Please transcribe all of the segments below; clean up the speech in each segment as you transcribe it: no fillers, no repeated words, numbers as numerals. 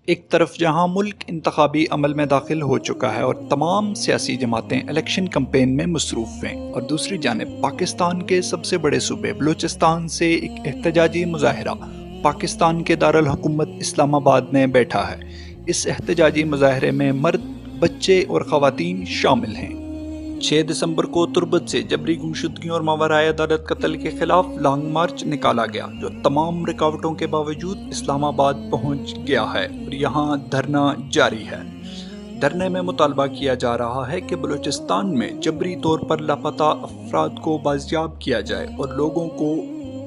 ایک طرف جہاں ملک انتخابی عمل میں داخل ہو چکا ہے اور تمام سیاسی جماعتیں الیکشن کمپین میں مصروف ہیں، اور دوسری جانب پاکستان کے سب سے بڑے صوبے بلوچستان سے ایک احتجاجی مظاہرہ پاکستان کے دارالحکومت اسلام آباد میں بیٹھا ہے۔ اس احتجاجی مظاہرے میں مرد، بچے اور خواتین شامل ہیں۔ 6 دسمبر کو تربت سے جبری گمشدگیوں اور ماورائے عدالت قتل کے خلاف لانگ مارچ نکالا گیا، جو تمام رکاوٹوں کے باوجود اسلام آباد پہنچ گیا ہے اور یہاں دھرنا جاری ہے۔ دھرنے میں مطالبہ کیا جا رہا ہے کہ بلوچستان میں جبری طور پر لاپتہ افراد کو بازیاب کیا جائے اور لوگوں کو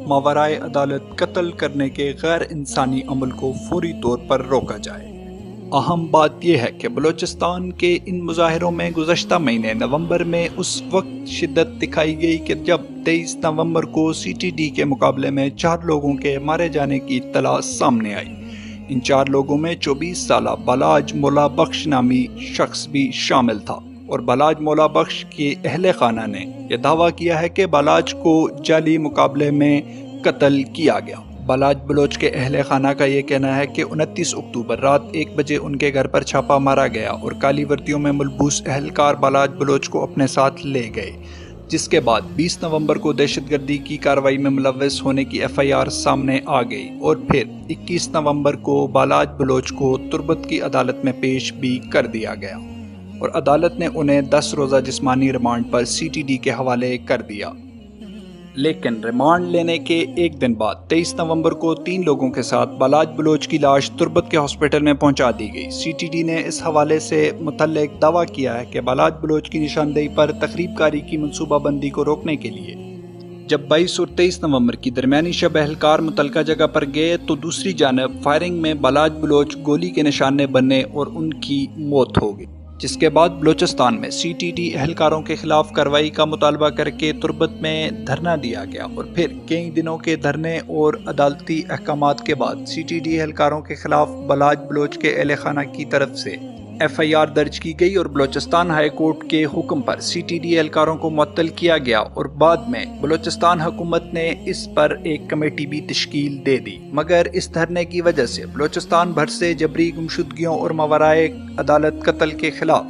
ماورائے عدالت قتل کرنے کے غیر انسانی عمل کو فوری طور پر روکا جائے۔ اہم بات یہ ہے کہ بلوچستان کے ان مظاہروں میں گزشتہ مہینے نومبر میں اس وقت شدت دکھائی گئی کہ جب 23 نومبر کو CTD کے مقابلے میں 4 لوگوں کے مارے جانے کی اطلاع سامنے آئی۔ ان 4 لوگوں میں 24 سالہ بالاج مولا بخش نامی شخص بھی شامل تھا، اور بالاج مولا بخش کے اہل خانہ نے یہ دعویٰ کیا ہے کہ بالاج کو جعلی مقابلے میں قتل کیا گیا۔ بالاج بلوچ کے اہل خانہ کا یہ کہنا ہے کہ 29 اکتوبر رات 1 بجے ان کے گھر پر چھاپا مارا گیا اور کالی وردیوں میں ملبوس اہلکار بالاج بلوچ کو اپنے ساتھ لے گئے، جس کے بعد 20 نومبر کو دہشت گردی کی کارروائی میں ملوث ہونے کی FIR سامنے آ گئی، اور پھر 21 نومبر کو بالاج بلوچ کو تربت کی عدالت میں پیش بھی کر دیا گیا، اور عدالت نے انہیں 10 روزہ جسمانی ریمانڈ پر CTD کے حوالے کر دیا۔ لیکن ریمانڈ لینے کے ایک دن بعد 23 نومبر کو 3 لوگوں کے ساتھ بالاج بلوچ کی لاش تربت کے ہاسپٹل میں پہنچا دی گئی۔ CTD نے اس حوالے سے متعلق دعویٰ کیا ہے کہ بالاج بلوچ کی نشاندہی پر تخریب کاری کی منصوبہ بندی کو روکنے کے لیے جب 22 اور 23 نومبر کی درمیانی شب اہلکار متعلقہ جگہ پر گئے تو دوسری جانب فائرنگ میں بالاج بلوچ گولی کے نشانے بنے اور ان کی موت ہو گئی، جس کے بعد بلوچستان میں CTD اہلکاروں کے خلاف کارروائی کا مطالبہ کر کے تربت میں دھرنا دیا گیا، اور پھر کئی دنوں کے دھرنے اور عدالتی احکامات کے بعد CTD اہلکاروں کے خلاف بالاج بلوچ کے اہل خانہ کی طرف سے FIR درج کی گئی، اور بلوچستان ہائی کورٹ کے حکم پر CTD اہلکاروں کو معطل کیا گیا، اور بعد میں بلوچستان حکومت نے اس پر ایک کمیٹی بھی تشکیل دے دی۔ مگر اس دھرنے کی وجہ سے بلوچستان بھر سے جبری گمشدگیوں اور ماورائے عدالت قتل کے خلاف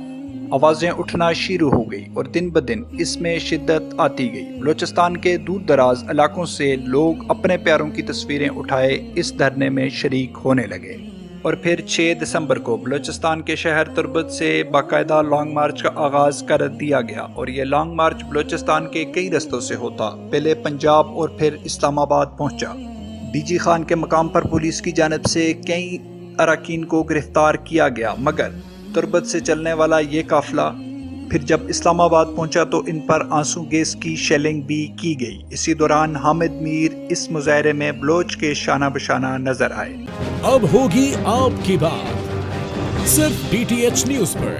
آوازیں اٹھنا شروع ہو گئی، اور دن بدن اس میں شدت آتی گئی۔ بلوچستان کے دور دراز علاقوں سے لوگ اپنے پیاروں کی تصویریں اٹھائے اس دھرنے میں شریک ہونے لگے، اور پھر 6 دسمبر کو بلوچستان کے شہر تربت سے باقاعدہ لانگ مارچ کا آغاز کر دیا گیا، اور یہ لانگ مارچ بلوچستان کے کئی رستوں سے ہوتا پہلے پنجاب اور پھر اسلام آباد پہنچا۔ DG خان کے مقام پر پولیس کی جانب سے کئی اراکین کو گرفتار کیا گیا، مگر تربت سے چلنے والا یہ قافلہ پھر جب اسلام آباد پہنچا تو ان پر آنسو گیس کی شیلنگ بھی کی گئی۔ اسی دوران حامد میر اس مظاہرے میں بلوچ کے شانہ بشانہ نظر آئے۔ اب ہوگی آپ کی بات صرف DTH نیوز پر۔